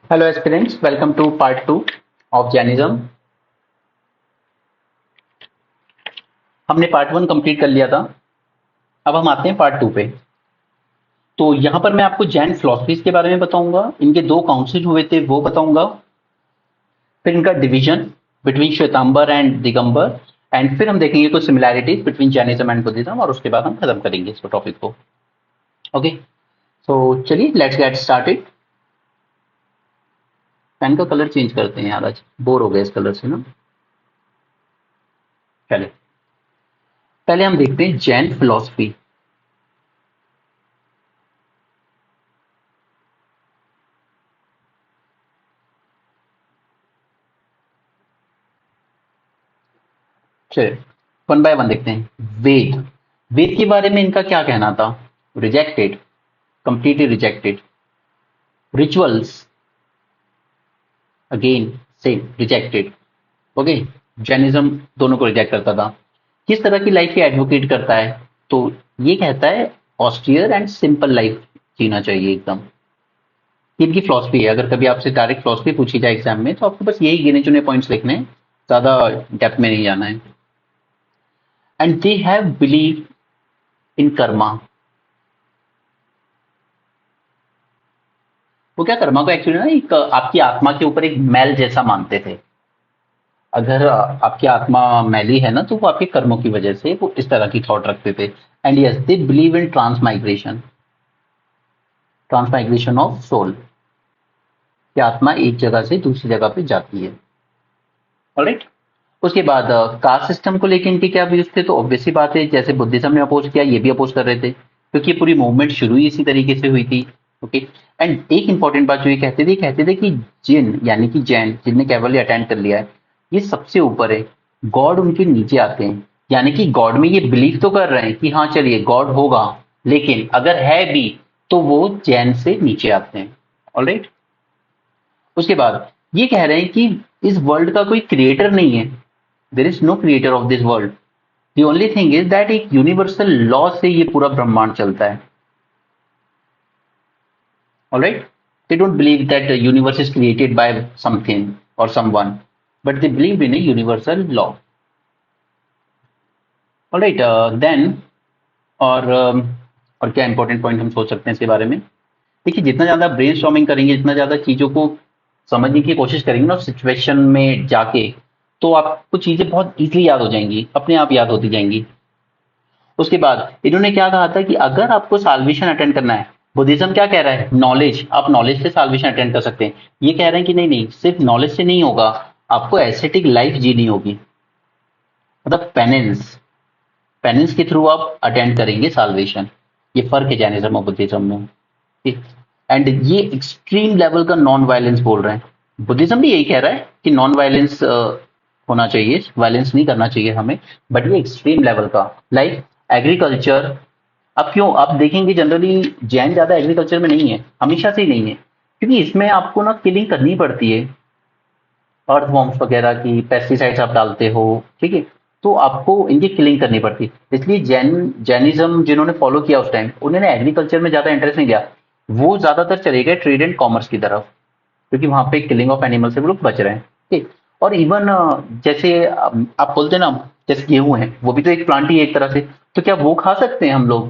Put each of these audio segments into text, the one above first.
Hello aspirants, welcome to part 2 of Jainism. हमने part 1 complete कर लिया था। अब हम आते हैं पार्ट 2 पे। तो यहाँ पर मैं आपको जैन फिलॉसफीज के बारे में बताऊंगा, इनके दो काउंसिल हुए थे वो बताऊंगा, फिर इनका division between Shvetambar and Digambar, and फिर हम देखेंगे कुछ similarities between Jainism and Buddhism, और उसके बाद हम खत्म करेंगे इस टॉपिक को। ओके, तो चलिए लेट्स गेट स्टार्टेड। पेन का कलर चेंज करते हैं यार, आज बोर हो गए इस कलर से ना। चलिए पहले हम देखते हैं जैन फिलॉसफी। चलिए वन बाय वन देखते हैं। वेद, वेद के बारे में इनका क्या कहना था? Rejected, completely rejected. Rituals, again same rejected. Okay, Jainism दोनों को रिजेक्ट करता था। किस तरह की लाइफ की एडवोकेट करता है? तो ये कहता है ऑस्टियर एंड सिंपल लाइफ जीना चाहिए एकदम। ये इनकी फिलॉसफी है। अगर कभी आपसे डायरेक्ट फिलॉसफी पूछी जाए एग्जाम में तो आपको बस यही गिने चुने पॉइंट्स लिखने हैं, ज्यादा डेप्थ में नहीं जाना है। And they have believe in Karma. वो क्या, कर्मा को एक्चुअली ना एक आपकी आत्मा के ऊपर एक मैल जैसा मानते थे। अगर आपकी आत्मा मैली है ना तो वो आपके कर्मों की वजह से वो इस तरह की थॉट रखते थे। And yes, they believe in transmigration, transmigration of soul, कि आत्मा एक जगह से दूसरी जगह पे जाती है। ऑलराइट, उसके बाद कास्ट सिस्टम को लेकर इनके क्या व्यूज थे? तो ऑब्वियस सी बात है, जैसे बुद्धिज्म ने अपोज किया, ये भी अपोज कर रहे थे, क्योंकि ये पूरी मूवमेंट शुरू ही इसी तरीके से हुई थी। ओके, एंड एक इंपॉर्टेंट बात जो ये कहते थे कि जिन यानी कि जैन, जिनने कैवल्री अटेंड कर लिया है, ये सबसे ऊपर है, गॉड उनके नीचे आते हैं। यानी कि गॉड में ये बिलीव तो कर रहे हैं कि हाँ चलिए गॉड होगा, लेकिन अगर है भी तो वो जैन से नीचे आते हैं। ऑलराइट, उसके बाद ये कह रहे हैं कि इस वर्ल्ड का कोई क्रिएटर नहीं है। There is no creator of this world. The only thing is that एक यूनिवर्सल लॉ से ये पूरा ब्रह्मांड चलता है। Alright, they don't believe that universe is created by something और someone, but they believe in a universal law. Alright, then और क्या इंपॉर्टेंट पॉइंट हम सोच सकते हैं इसके बारे में? देखिए, जितना ज्यादा ब्रेन करेंगे, जितना ज्यादा चीजों को समझने की कोशिश करेंगे ना सिचुएशन में जाके, तो आपको चीजें बहुत इजीली याद हो जाएंगी, अपने आप याद होती जाएंगी। उसके बाद इन्होंने क्या कहा था कि अगर आपको साल्वेशन अटेंड करना है, बुद्धिज्म क्या कह रहा है? नॉलेज, आप नॉलेज से साल्वेशन अटेंड कर सकते हैं। ये कह रहे हैं कि नहीं नहीं, सिर्फ नॉलेज से नहीं होगा, आपको एस्थेटिक लाइफ जीनी होगी, मतलब पेनेंस, पेनेंस के थ्रू आप अटेंड करेंगे साल्वेशन। ये फर्क है जैनिज्म और बुद्धिज्म में। एंड ये एक्सट्रीम लेवल का नॉन वायलेंस बोल रहे हैं। बुद्धिज्म भी यही कह रहा है कि नॉन वायलेंस होना चाहिए, वायलेंस नहीं करना चाहिए हमें, बट ये एक्सट्रीम लेवल का, लाइक एग्रीकल्चर। अब क्यों आप देखेंगे जनरली जैन ज्यादा एग्रीकल्चर में नहीं है, हमेशा से ही नहीं है, क्योंकि इसमें आपको ना किलिंग करनी पड़ती है, अर्थवॉर्म्स वगैरह की, पेस्टिसाइड्स आप डालते हो, ठीक है, तो आपको इनकी किलिंग करनी पड़ती है। इसलिए जैनिज्म जिन्होंने फॉलो किया उस टाइम, उन्होंने एग्रीकल्चर में ज्यादा इंटरेस्ट नहीं लिया, वो ज्यादातर चले गए ट्रेड एंड कॉमर्स की तरफ, क्योंकि वहां पे किलिंग ऑफ एनिमल से वो लोग बच रहे हैं। ठीक, और इवन जैसे आप बोलते हैं ना, जैसे गेहूं है, वो भी तो एक प्लांट ही है एक तरह से, तो क्या वो खा सकते हैं हम लोग?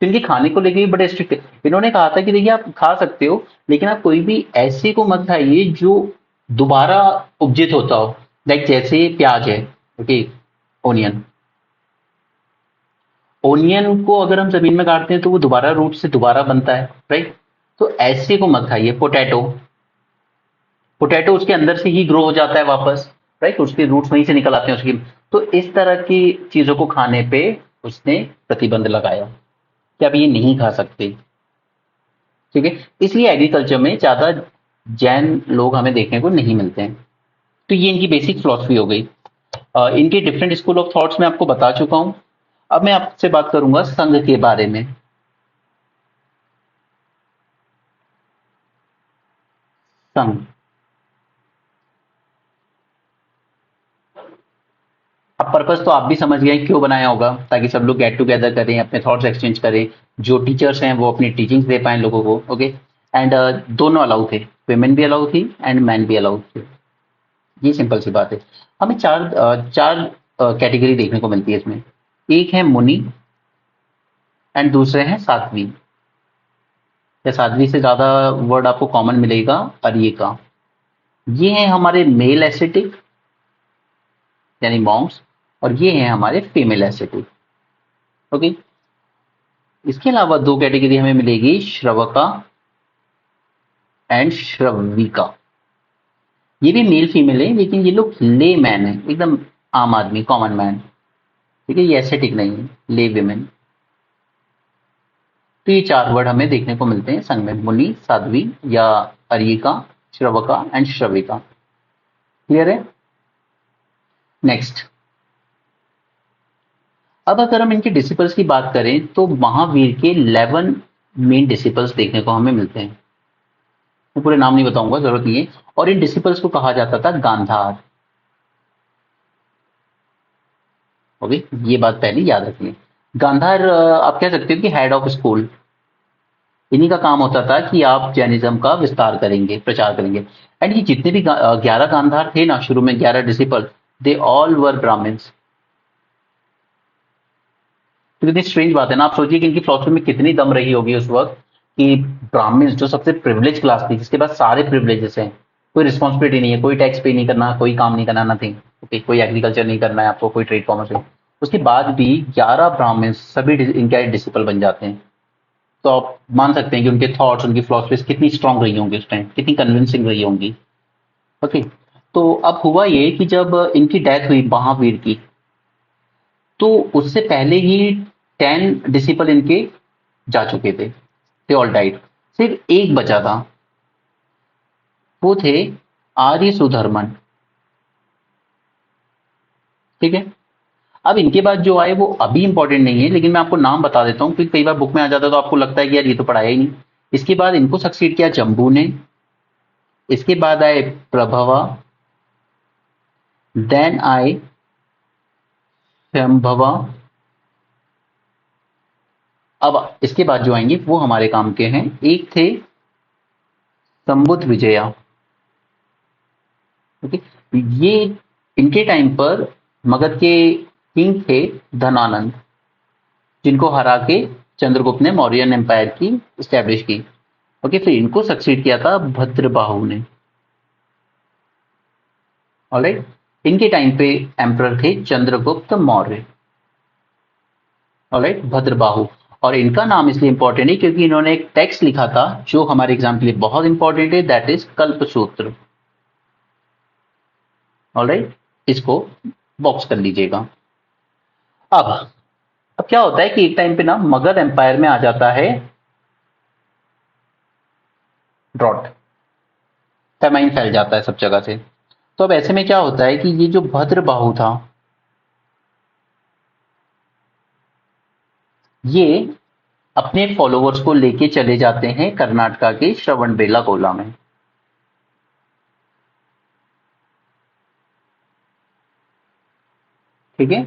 तो इनके खाने को लेके भी बड़े स्ट्रिक्ट है। इन्होंने कहा था कि देखिए आप खा सकते हो, लेकिन आप कोई भी ऐसे को मत खाइए जो दोबारा उपजित होता हो, लाइक जैसे प्याज है, ओके, ओनियन, ओनियन को अगर हम जमीन में काटते हैं तो वो दोबारा रूट से दोबारा बनता है, राइट? तो ऐसे को मत खाइए। पोटैटो, पोटैटो उसके अंदर से ही ग्रो हो जाता है वापस, राइट? उसके रूट्स वहीं से निकल आते हैं उसकी। तो इस तरह की चीजों को खाने पे उसने प्रतिबंध लगाया कि आप ये नहीं खा सकते। ठीक है, इसलिए एग्रीकल्चर में ज्यादा जैन लोग हमें देखने को नहीं मिलते हैं। तो ये इनकी बेसिक फिलॉसफी हो गई। इनके डिफरेंट स्कूल ऑफ थॉट्स मैं आपको बता चुका हूं। अब मैं आपसे बात करूंगा संघ के बारे में। संघ, अब पर्पस तो आप भी समझ गए क्यों बनाया होगा, ताकि सब लोग गेट टुगेदर करें, अपने थॉट्स एक्सचेंज करें, जो टीचर्स हैं वो अपनी टीचिंग्स दे पाए लोगों को। ओके, एंड दोनों अलाउ थे, वेमेन भी अलाउ थी एंड मैन भी अलाउ थे। ये सिंपल सी बात है। हमें चार कैटेगरी देखने को मिलती है इसमें। एक है मुनि एंड दूसरे हैं साध्वी, या साध्वी से ज्यादा वर्ड आपको कॉमन मिलेगा अर्ये का। ये हैं हमारे मेल एस्थेटिक यानी मॉन्क्स, और ये हैं हमारे फीमेल एस्थेटिक। ओके, इसके अलावा दो कैटेगरी हमें मिलेगी, श्रवका एंड श्रविका। ये भी मेल फीमेल है, लेकिन ये लोग ले मैन है, एकदम आम आदमी, कॉमन मैन। ठीक है, ये एस्थेटिक नहीं है, ले विमेन। तो ये चार वर्ड हमें देखने को मिलते हैं संग में, मुनि, साध्वी या अर्यिका, श्रवका एंड श्रविका। क्लियर है? नेक्स्ट, अब अगर हम इनके डिसिपल्स की बात करें तो महावीर के 11 मेन डिसिपल्स देखने को हमें मिलते हैं। मैं पूरे नाम नहीं बताऊंगा, जरूरत नहीं है। और इन डिसिपल्स को कहा जाता था गांधार। ओके, ये बात पहले याद रखिए। गांधार आप कह सकते हो कि हेड ऑफ स्कूल। इन्हीं का काम होता था कि आप जैनिज्म का विस्तार करेंगे, प्रचार करेंगे। एंड ये जितने भी 11 गांधार थे ना, शुरू में 11 disciple, they all were Brahmins. तो कितनी स्ट्रेंज बात है ना, आप सोचिए कि इनकी फिलॉसफी में कितनी दम रही होगी उस वक्त, कि ब्राह्मण्स जो सबसे प्रिविलेज क्लास थी, जिसके पास सारे प्रिविलेजेस हैं, कोई रिस्पॉन्सिबिलिटी नहीं है, कोई टैक्स पे नहीं करना, कोई काम नहीं करना, नथिंग। ओके, कोई एग्रीकल्चर नहीं करना है आपको, कोई ट्रेड कॉमर्स नहीं, उसके बाद भी 11 ब्राह्मण्स सभी इनके डिसिपल बन जाते हैं। तो आप मान सकते हैं कि उनके थॉट्स, उनकी फिलॉसफीज कितनी स्ट्रांग रही होंगी उस टाइम, कितनी कन्विंसिंग रही होंगी। ओके, तो अब हुआ ये कि जब इनकी डेथ हुई महावीर की, तो उससे पहले ही 10 डिसिपल इनके जा चुके थे, दे ऑल डाइड। सिर्फ एक बचा था, वो थे आर्य सुधर्मन। ठीक है, अब इनके बाद जो आए वो अभी इंपॉर्टेंट नहीं है, लेकिन मैं आपको नाम बता देता हूं, क्योंकि कई बार बुक में आ जाता है तो आपको लगता है कि यार ये तो पढ़ाया ही नहीं। इसके बाद इनको सक्सीड किया जम्बू ने, इसके बाद आए प्रभवा, देन आए शंभवा। अब इसके बाद जो आएंगे वो हमारे काम के हैं। एक थे संबुद्ध विजया। ओके, ये इनके टाइम पर मगध के किंग थे धनानंद, जिनको हरा के चंद्रगुप्त ने मौर्यन एम्पायर की स्टैब्लिश की। ओके, फिर इनको सक्सीड किया था भद्रबाहु ने। ऑलराइट, इनके टाइम पे एम्परर थे चंद्रगुप्त मौर्य। ऑलराइट, भद्रबाहु। और इनका नाम इसलिए इंपॉर्टेंट है क्योंकि इन्होंने एक टेक्स्ट लिखा था जो हमारे एग्जाम के लिए बहुत इंपॉर्टेंट है, दैट इज कल्पसूत्र। ऑलराइट, इसको बॉक्स कर लीजिएगा। अब क्या होता है कि एक टाइम पे ना मगध एम्पायर में आ जाता है ड्रॉट, फेमाइन फैल जाता है सब जगह से। तो अब ऐसे में क्या होता है कि ये जो भद्रबाहु था, ये अपने फॉलोअर्स को लेके चले जाते हैं कर्नाटका के श्रवणबेलागोला में। ठीक है,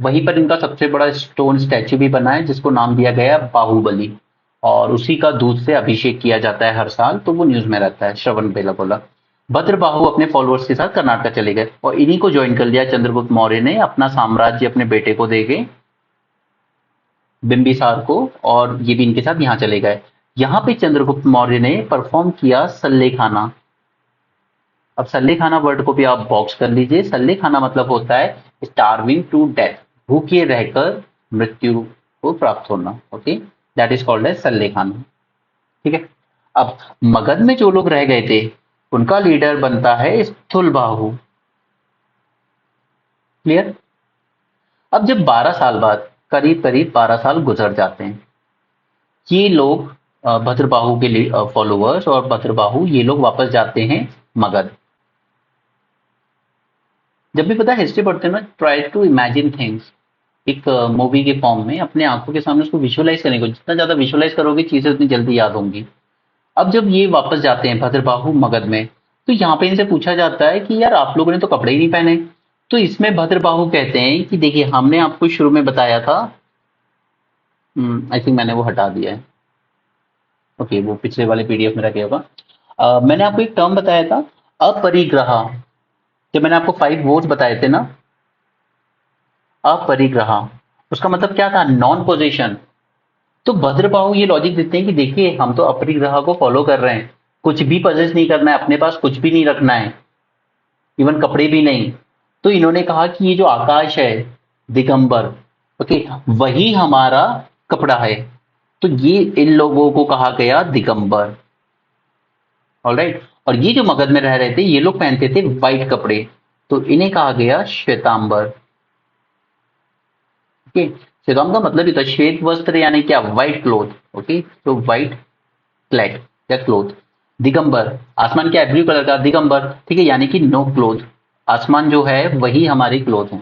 वहीं पर इनका सबसे बड़ा स्टोन स्टैच्यू भी बना है, जिसको नाम दिया गया बाहुबली, और उसी का दूध से अभिषेक किया जाता है हर साल, तो वो न्यूज में रहता है श्रवणबेलागोला। भद्रबाहु अपने फॉलोअर्स के साथ कर्नाटक चले गए और इन्हीं को ज्वाइन कर लिया चंद्रगुप्त मौर्य ने, अपना साम्राज्य अपने बेटे को दे गए बिंबिसार को, और ये भी इनके साथ यहाँ चले गए। यहाँ पे चंद्रगुप्त मौर्य ने परफॉर्म किया सल्ले खाना। अब सल्ले खाना वर्ड को भी आप बॉक्स कर लीजिए। सल्ले खाना मतलब होता है स्टार्विंग टू डेथ, भूखे रहकर मृत्यु को प्राप्त होना। Okay, that is called as Sallekhana. ठीक है, अब मगध में जो लोग रह गए थे उनका लीडर बनता है स्थूलबाहु। क्लियर? अब जब 12 साल बाद, करीब करीब 12 साल गुजर जाते हैं, ये लोग भद्रबाहु के फॉलोअर्स और भद्रबाहु ये लोग वापस जाते हैं मगध। जब भी पता है हिस्ट्री पढ़ते हैं ना, ट्राई टू इमेजिन थिंग्स एक मूवी के फॉर्म में, अपने आंखों के सामने उसको विजुअलाइज करने को, जितना ज्यादा विजुअलाइज करोगे चीजें उतनी जल्दी याद होंगी। अब जब ये वापस जाते हैं भद्रबाहु मगध में, तो यहाँ पे इनसे पूछा जाता है कि यार आप लोगों ने तो कपड़े ही नहीं पहने। तो इसमें भद्रबाहु कहते हैं कि देखिए हमने आपको शुरू में बताया था, आई थिंक मैंने वो हटा दिया है। ओके, वो पिछले वाले पीडीएफ में रखे होगा। मैंने आपको एक टर्म बताया था, अपरिग्रह। जब मैंने आपको 5 वोट्स बताए थे ना, अपरिग्रह, उसका मतलब क्या था? Non position. तो भद्रबाहु ये लॉजिक देते हैं कि देखिए, हम तो अपरिग्रह को फॉलो कर रहे हैं, कुछ भी पजेस नहीं करना है, अपने पास कुछ भी नहीं रखना है, इवन कपड़े भी नहीं। तो इन्होंने कहा कि ये जो आकाश है, दिगंबर, ओके, वही हमारा कपड़ा है। तो ये इन लोगों को कहा गया दिगंबर। ऑलराइट। और ये जो मगध में रह रहे थे, ये लोग पहनते थे व्हाइट कपड़े, तो इन्हें कहा गया श्वेतांबर। ओके, श्वेतांबर का मतलब ही था श्वेत वस्त्र, यानी क्या? White cloth. ओके, तो व्हाइट क्लैड या क्लोथ। दिगंबर, आसमान क्या है? ब्लू कलर का, दिगंबर, ठीक है, यानी कि नो क्लोथ। आसमान जो है वही हमारी क्लोथ है।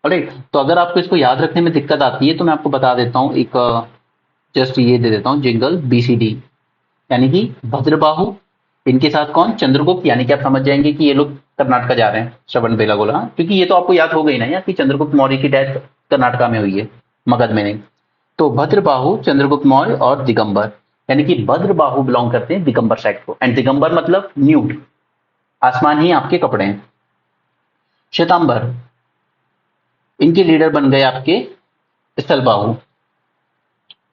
ऑलराइट। तो अगर आपको इसको याद रखने में दिक्कत आती है तो मैं आपको बता देता हूँ, एक जस्ट ये दे देता हूँ जिंगल, बीसीडी, यानी कि भद्रबाहु, इनके साथ कौन? चंद्रगुप्त, यानी कि आप समझ जाएंगे कि ये लोग कर्नाटका जा रहे हैं, श्रवण बेलागोला, हाँ? क्योंकि ये तो आपको याद हो गई ना यार कि चंद्रगुप्त मौर्य की डेथ कर्नाटका में हुई है, मगध में नहीं। तो भद्रबाहु, चंद्रगुप्त मौर्य और दिगंबर, यानी कि भद्रबाहु बिलोंग करते हैं दिगंबर सेक्ट को, एंड दिगंबर मतलब न्यूड, आसमान ही आपके कपड़े हैं। श्वेतांबर, इनके लीडर बन गए आपके स्थलबाहु।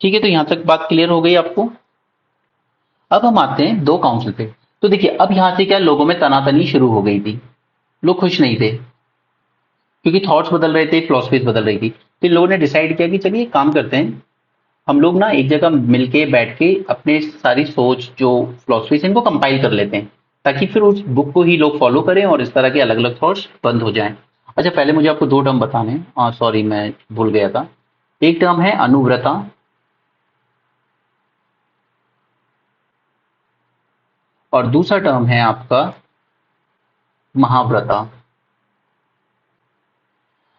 ठीक है, तो यहां तक बात क्लियर हो गई आपको। अब हम आते हैं 2 काउंसिल पे। तो देखिए, अब यहां से क्या, लोगों में तनातनी शुरू हो गई थी, लोग खुश नहीं थे, क्योंकि थॉट्स बदल रहे थे, फिलोसफीज बदल रही थी। फिर लोगों ने डिसाइड किया कि चलिए एक काम करते हैं, हम लोग ना एक जगह मिलके बैठ के अपने सारी सोच जो फिलोसफीज इनको कंपाइल कर लेते हैं, ताकि फिर उस बुक को ही लोग फॉलो करें और इस तरह के अलग अलग थॉट्स बंद हो जाएं। अच्छा, पहले मुझे आपको 2 टर्म बताने हैं, सॉरी मैं भूल गया था। एक टर्म है अनुव्रता, और दूसरा टर्म है आपका महाव्रता।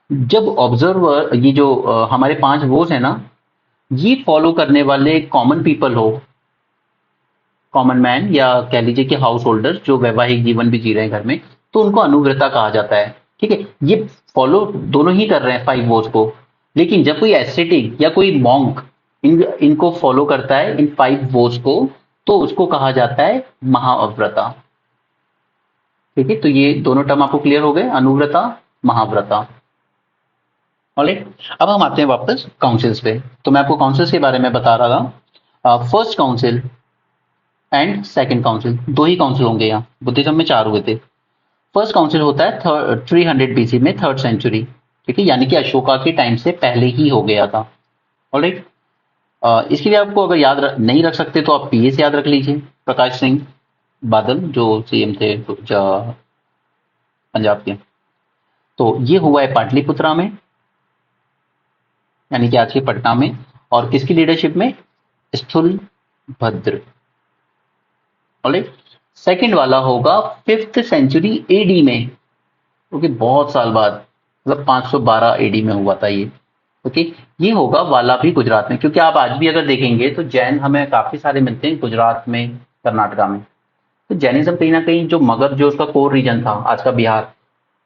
जब ऑब्जर्वर, ये जो हमारे 5 वोस है ना, ये फॉलो करने वाले कॉमन पीपल हो, कॉमन मैन, या कह लीजिए कि हाउस होल्डर जो वैवाहिक जीवन भी जी रहे हैं घर में, तो उनको अनुव्रता कहा जाता है। ठीक है, ये फॉलो दोनों ही कर रहे हैं 5 वोस को। लेकिन जब कोई एस्थेटिक या कोई मॉन्क इनको फॉलो करता है, इन 5 वोस को, तो उसको कहा जाता है महाव्रता। ठीक है, तो ये दोनों टर्म आपको क्लियर हो गए, अनुव्रता, महाव्रता। ऑलराइट। अब हम आते हैं वापस काउंसिल्स पे। तो मैं आपको काउंसिल्स के बारे में बता रहा था। First council and second council, 2 he council होंगे यहाँ, बुद्धिज्म में 4 हुए थे। फर्स्ट काउंसिल होता है 300 बीसी में, 3rd सेंचुरी। ठीक है, यानी कि अशोका के टाइम से पहले ही हो गया था। ऑलराइट। इसके लिए आपको अगर नहीं रख सकते तो आप पीए से याद रख लीजिए, प्रकाश सिंह बादल जो सीएम थे पंजाब के। तो ये हुआ है पाटलिपुत्रा में, यानी कि आज के पटना में, और किसकी लीडरशिप में? स्थूल भद्र। ऑलराइट। सेकंड वाला होगा 5th सेंचुरी एडी में, क्योंकि बहुत साल बाद, मतलब 512 एडी में हुआ था ये। ओके, ये होगा वालाभी गुजरात में, क्योंकि आप आज भी अगर देखेंगे तो जैन हमें काफी सारे मिलते हैं गुजरात में, कर्नाटका में। तो जैनिज्म कहीं ना कहीं जो मगध, जो उसका कोर रीजन था आज का बिहार,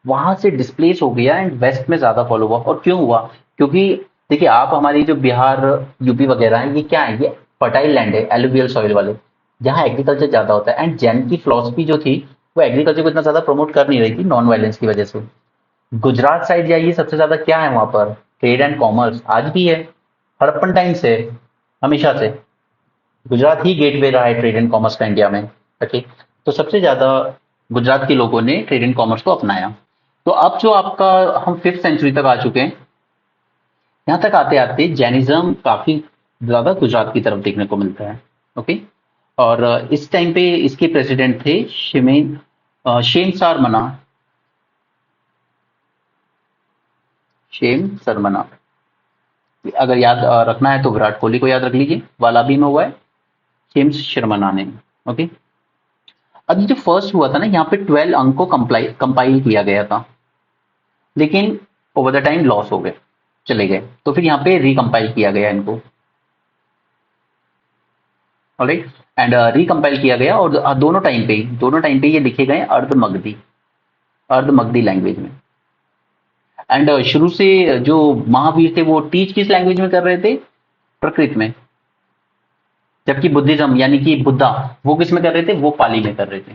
वहां से डिस्प्लेस हो गया एंड वेस्ट में ज्यादा फॉलो हुआ। और क्यों हुआ? क्योंकि देखिए, आप हमारी जो बिहार, यूपी वगैरह है, ये क्या है? ये फर्टाइल लैंड है, एलुवियल सॉइल वाले, जहाँ एग्रीकल्चर ज्यादा होता है। एंड जैन की फिलोसफी जो थी, वो एग्रीकल्चर को इतना ज्यादा प्रमोट कर नहीं रही थी, नॉन वायलेंस की वजह से। गुजरात साइड जाइए, सबसे ज्यादा क्या है वहां पर? ट्रेड एंड कॉमर्स, आज भी है, हड़प्पन टाइम से, हमेशा से गुजरात ही गेटवे रहा है ट्रेड एंड कॉमर्स का इंडिया में। ओके, तो सबसे ज्यादा गुजरात के लोगों ने ट्रेड एंड कॉमर्स को अपनाया। तो अब जो आपका, हम 5th सेंचुरी तक आ चुके हैं। यहाँ तक आते आते जैनिज्म काफी ज्यादा गुजरात की तरफ देखने को मिलता है। ओके, और इस टाइम पे इसके प्रेसिडेंट थे शेम सरमना, शेम सरमना। अगर याद रखना है तो विराट कोहली को याद रख लीजिए, वालाबी में हुआ है जेम्स शर्मना ने। ओके, अब ये जो फर्स्ट हुआ था ना, यहाँ पे 12 अंक को कंपाइल किया गया था, लेकिन ओवर द टाइम लॉस हो गए, चले गए। तो फिर यहाँ पे रिकम्पाइल किया गया इनको। ऑलराइट, एंड रिकम्पाइल किया गया, और दोनों टाइम पे ये लिखे गए अर्ध मगधी लैंग्वेज में। एंड शुरू से जो महावीर थे वो टीच किस लैंग्वेज में कर रहे थे? प्रकृत में। जबकि बुद्धिज्म यानी कि बुद्धा वो किस में कर रहे थे, वो पाली में कर रहे थे।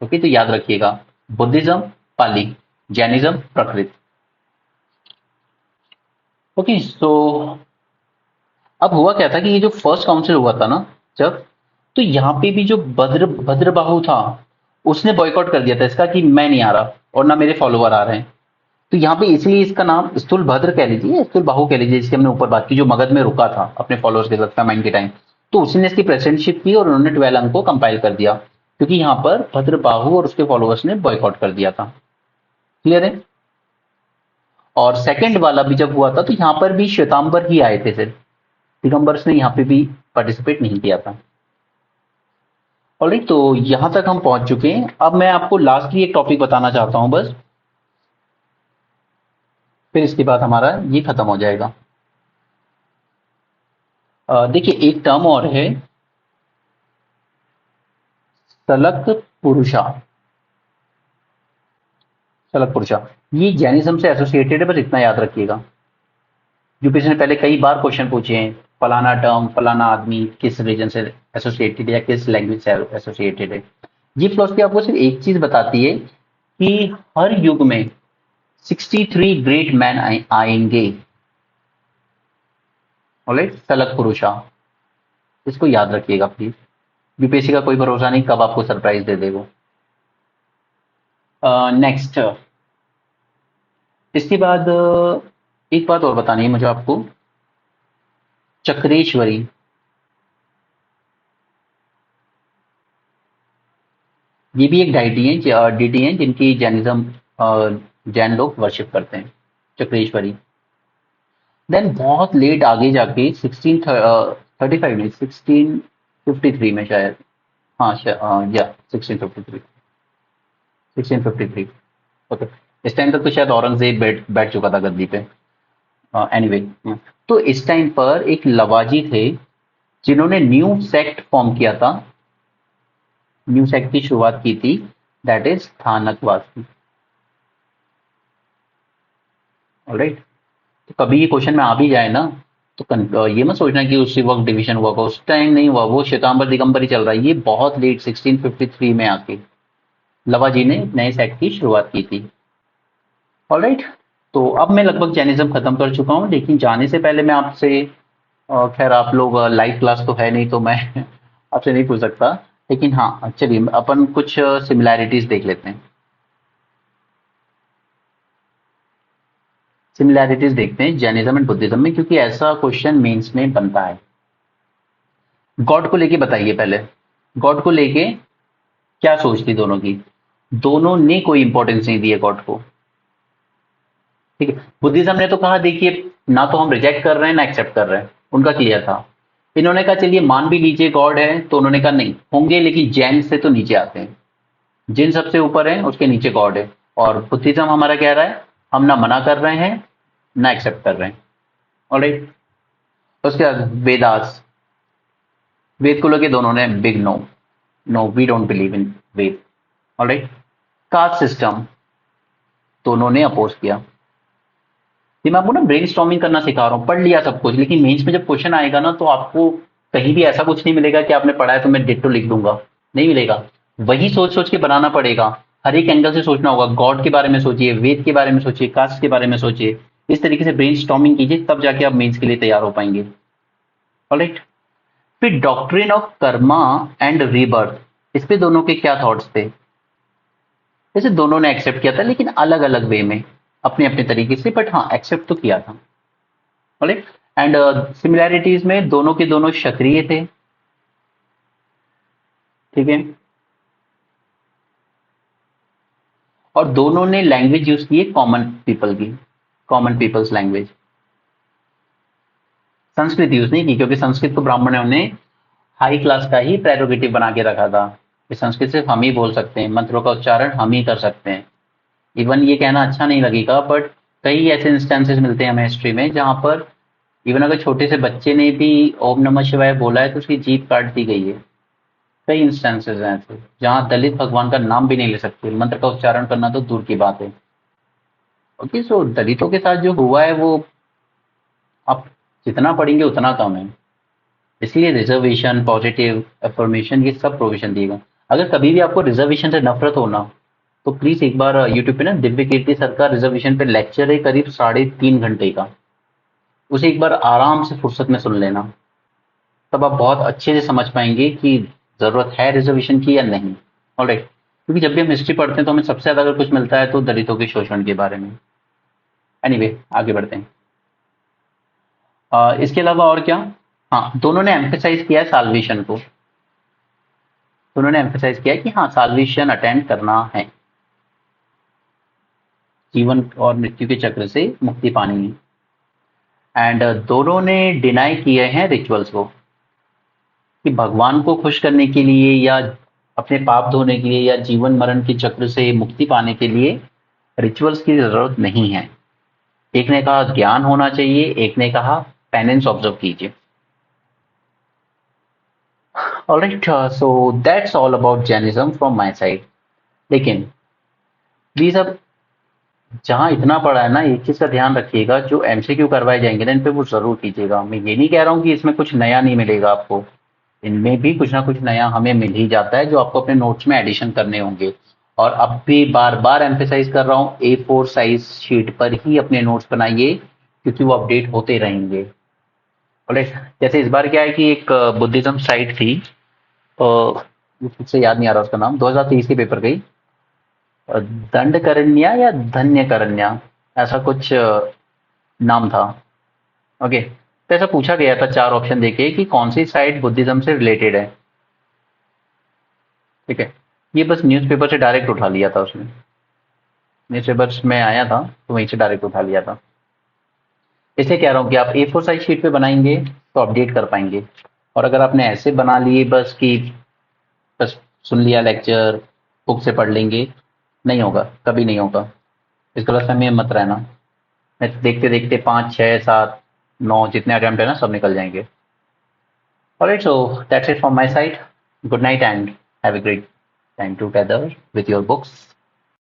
ओके, तो याद रखिएगा, बुद्धिज्म पाली, जैनिज्म प्रकृत। ओके, सो अब हुआ क्या था कि ये जो फर्स्ट काउंसिल हुआ था ना जब, तो यहाँ पे भी जो भद्रबाहु था उसने बॉयकॉट कर दिया था इसका कि मैं नहीं आ रहा और ना मेरे फॉलोअर आ रहे हैं। तो यहाँ पे इसलिए इसका नाम स्थूल भद्र कह लीजिए, स्थूल बाहु कह लीजिए, जिसकी हमने ऊपर बात की, जो मगध में रुका था अपने फॉलोअर्स के साथ फेमाइन के टाइम। तो उसी ने इसकी प्रेसिडेंटशिप की और उन्होंने 12 अंक को कंपाइल कर दिया, क्योंकि यहाँ पर भद्र बाहु और उसके फॉलोअर्स ने बॉयकॉट कर दिया था। क्लियर है? और सेकंड वाला भी जब हुआ था तो यहाँ पर भी श्वेतांबर ही आए थे, सिर्फ दिगंबर्स ने यहाँ पे भी पार्टिसिपेट नहीं किया था। ऑलराइट, तो यहां तक हम पहुंच चुके हैं। अब मैं आपको लास्टली एक टॉपिक बताना चाहता हूं बस, फिर इसके बाद हमारा ये खत्म हो जाएगा। देखिए, एक टर्म और है, सलक पुरुषा। सलक पुरुषा ये जैनिज्म से एसोसिएटेड है, बस इतना याद रखिएगा। यूपीएससी ने पहले कई बार क्वेश्चन पूछे हैं, फलाना टर्म, फलाना आदमी किस रीजन से एसोसिएटेड है या किस लैंग्वेज से एसोसिएटेड है। ये फिलोसफी आपको सिर्फ एक चीज बताती है कि हर युग में 63 ग्रेट मैन आएंगे। ऑलराइट, सलक पुरुषा, इसको याद रखिएगा प्लीज। यूपीएससी का कोई भरोसा नहीं कब आपको सरप्राइज दे दे वो। नेक्स्ट, इसके बाद एक बात और बतानी है मुझे आपको, चक्रेश्वरी। ये भी एक डीटी है जिनकी जैन लोग वर्शिप करते हैं, चक्रेश्वरी। देन बहुत लेट आगे जाके 1635 में, 1653 में शायद, हाँ या 1653, 1653। ओके, इस टाइम तक तो शायद औरंगजेब बैठ चुका था गद्दी पे। एनीवे, तो इस टाइम पर एक लवाजी थे जिन्होंने न्यू सेक्ट फॉर्म किया था, न्यू सेक्ट की शुरुआत की थी, दैट इज स्थानकवासी। ऑलराइट, तो कभी ये क्वेश्चन में आ भी जाए ना तो ये मत सोचना कि उसी वक्त डिवीजन हुआ, उस टाइम नहीं हुआ, वो श्वेतांबर दिगंबर ही चल रहा है। ये बहुत लेट 1653 में आके लवाजी ने नए सेक्ट की शुरुआत की थी। ऑलराइट, तो अब मैं लगभग जैनिज्म खत्म कर चुका हूँ, लेकिन जाने से पहले मैं आपसे, खैर आप लोग लाइव क्लास तो है नहीं तो मैं आपसे नहीं पूछ सकता, लेकिन हाँ चलिए अपन कुछ सिमिलैरिटीज देख लेते हैं। सिमिलैरिटीज देखते हैं जैनिज्म एंड बुद्धिज्म में, क्योंकि ऐसा क्वेश्चन मेंस में बनता है। गॉड को लेके बताइए पहले, गॉड को लेके क्या सोच थी दोनों की? दोनों ने कोई इंपॉर्टेंस नहीं दी है गॉड को। ठीक है, बुद्धिज्म ने तो कहा देखिए, ना तो हम रिजेक्ट कर रहे हैं ना एक्सेप्ट कर रहे हैं, उनका क्लियर था। इन्होंने कहा चलिए मान भी लीजिए गॉड है, तो उन्होंने कहा नहीं होंगे, लेकिन जैन से तो नीचे आते हैं, जिन सबसे ऊपर है उसके नीचे गॉड है। और बुद्धिज्म हमारा कह रहा है हम ना मना कर रहे हैं ना एक्सेप्ट कर रहे हैं। ऑलराइट, उसके बाद वेदास, वेद को लेके दोनों ने big no, no we don't believe in Veda. Alright, caste system दोनों ने अपोज किया। ये मैं आपको ना ब्रेन स्टॉर्मिंग करना सिखा रहा हूँ, पढ़ लिया सब कुछ, लेकिन मेंस में जब क्वेश्चन आएगा ना तो आपको कहीं भी ऐसा कुछ नहीं मिलेगा कि आपने पढ़ा है तो मैं डिट्टो लिख दूंगा, नहीं मिलेगा। वही सोच सोच के बनाना पड़ेगा, हर एक एंगल से सोचना होगा। गॉड के बारे में सोचिए, वेद के बारे में सोचिए, कास्ट के बारे में सोचिए, इस तरीके से ब्रेन स्टॉर्मिंग कीजिए, तब जाके आप मेंस के लिए तैयार हो पाएंगे। ऑलराइट, फिर doctrine of Karma and rebirth, इस पे दोनों के क्या थॉट्स थे? जैसे दोनों ने एक्सेप्ट किया था लेकिन अलग अलग वे में, अपने अपने तरीके से, बट हाँ एक्सेप्ट तो किया था। राइट, एंड सिमिलैरिटीज में दोनों के दोनों क्षत्रिय थे। ठीक है, और दोनों ने लैंग्वेज यूज की है कॉमन पीपल की, common peoples language. Sanskrit use नहीं की, क्योंकि संस्कृत को ब्राह्मणों ने हाई क्लास का ही प्रेरोगेटिव बना के रखा था कि संस्कृत सिर्फ हम ही बोल सकते हैं, मंत्रों का उच्चारण हम ही कर सकते हैं। इवन ये कहना अच्छा नहीं लगेगा, बट कई ऐसे इंस्टेंसेस मिलते हैं हमें हिस्ट्री में जहां पर इवन अगर छोटे से बच्चे ने भी ओम नमः शिवाय बोला है तो उसकी जीभ काट दी गई है। कई इंस्टेंसेस हैं ऐसे जहां दलित भगवान का नाम भी नहीं ले सकते, मंत्र का उच्चारण करना तो दूर की बात है। ओके, सो दलितों के साथ जो हुआ है वो आप जितना पढ़ेंगे उतना कम है। इसलिए रिजर्वेशन, पॉजिटिव अफर्मेशन, ये सब प्रोविजन दिएगा। अगर कभी भी आपको रिजर्वेशन से नफरत हो ना, तो प्लीज एक बार यूट्यूब पे ना दिव्य कीर्ति सर का रिजर्वेशन पे लेक्चर है करीब 3.5 घंटे का, उसे एक बार आराम से फुर्सत में सुन लेना। तब आप बहुत अच्छे से समझ पाएंगे कि जरूरत है रिजर्वेशन की या नहीं। ऑलराइट, क्योंकि जब भी हम हिस्ट्री पढ़ते हैं तो हमें सबसे ज्यादा अगर कुछ मिलता है तो दलितों के शोषण के बारे में। एनीवे, आगे बढ़ते हैं। इसके अलावा और क्या? हाँ, दोनों ने एम्फेसाइज किया है साल्वेशन को। दोनों ने एम्फेसाइज किया है कि हाँ, साल्वेशन अटेंड करना है, जीवन और मृत्यु के चक्र से मुक्ति पानी है। एंड दोनों ने डिनाई किए हैं रिचुअल्स को, कि भगवान को खुश करने के लिए या अपने पाप धोने के लिए या जीवन मरण के चक्र से मुक्ति पाने के लिए रिचुअल्स की जरूरत नहीं है। एक ने कहा ज्ञान होना चाहिए, एक ने कहा पेनेंस ऑब्जर्व कीजिए। Alright, so that's all about Jainism from my side. लेकिन प्लीज अब जहां इतना पड़ा है ना, एक चीज का ध्यान रखिएगा, जो एमसीक्यू करवाए जाएंगे ना इन पे वो जरूर कीजिएगा। मैं ये नहीं कह रहा हूँ कि इसमें कुछ नया नहीं मिलेगा आपको, इनमें भी कुछ ना कुछ नया हमें मिल ही जाता है जो आपको अपने नोट्स में एडिशन करने होंगे। और अब भी बार बार एम्फेसाइज कर रहा हूँ, A4 साइज शीट पर ही अपने नोट्स बनाइए, क्योंकि वो अपडेट होते रहेंगे। बोले, जैसे इस बार क्या है कि एक बुद्धिज्म साइट थी, खुद से याद नहीं आ रहा उसका नाम, 2023 के पेपर गई, दंडकरण्या या धन्यकरण्या, ऐसा कुछ नाम था। ओके, तो ऐसा पूछा गया था 4 ऑप्शन देके कि कौन सी साइट बुद्धिज्म से रिलेटेड है। ठीक है, ये बस न्यूज़पेपर से डायरेक्ट उठा लिया था उसने, न्यूज़पेपर्स में आया था तो वहीं से डायरेक्ट उठा लिया था। इसलिए कह रहा हूँ कि आप A4 साइज शीट पे बनाएंगे तो अपडेट कर पाएंगे। और अगर आपने ऐसे बना लिए बस कि बस सुन लिया लेक्चर, बुक से पढ़ लेंगे, नहीं होगा, कभी नहीं होगा। इस गलतफहमी में मत रहना। देखते देखते 5, 6, 7, 9 जितने अटेम्प्ट है ना सब निकल जाएंगे। Alright, so that's it from my side. Good night and have a great time together with your books.